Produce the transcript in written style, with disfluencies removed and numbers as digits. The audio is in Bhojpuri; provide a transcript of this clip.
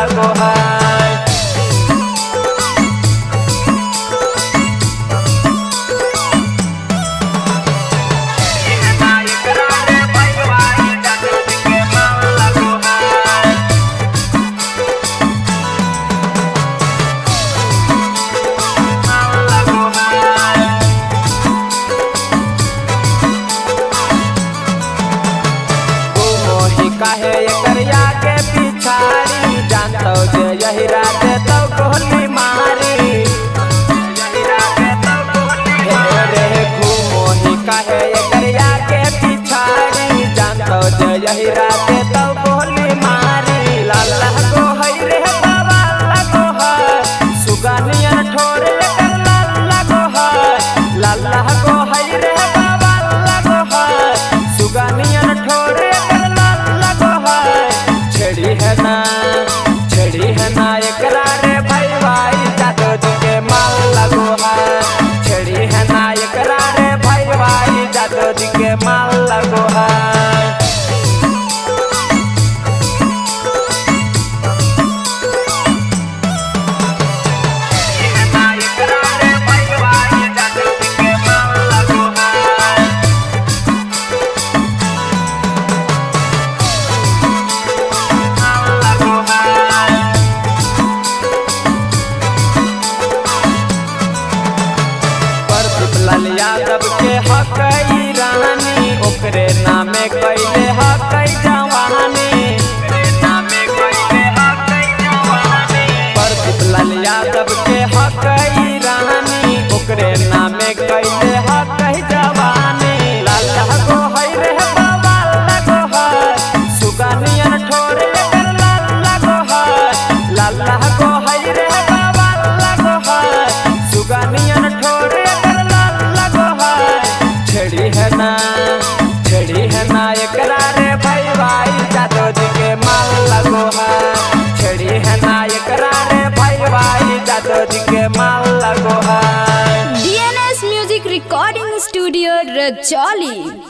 लगो है। काहे एकरिया के पिछाड़ी जानतो जे यही रात तो गोली मारी रे घूमो ही काहे एकरिया के पिछाड़ी जानतो जे यही रात तो गोली मारी लाला को है रे बाबा लगो है सुगानियन ठोरे कर लाला को है लाला को है रे बाबा लगो है सुगानियन ठोरे छड़ी है ना एकरा रे भाई भाई जादो जी के माल लगो है। छड़ी है ना एकरा रे भाई भाई जादो जी के माल लगो है। लाल यादव के हक रानी ओकरे नामे कैले हक जवानी प्रदीप लाल यादव के हक रानी ओकरे नामे कैले हक जवानी लाला को है रे बाबा लगो है सुगानियन ठोरे कर लाला को है लाला को है रे बाबा लगो है सुगानियन ठोरे छड़ी है ना एकरा रे भाई भाई जादो जी के माल लगो है। छड़ी है ना एकरा रे भाई भाई जादो जी के माल लगो है। DNS music recording studio Rajauli.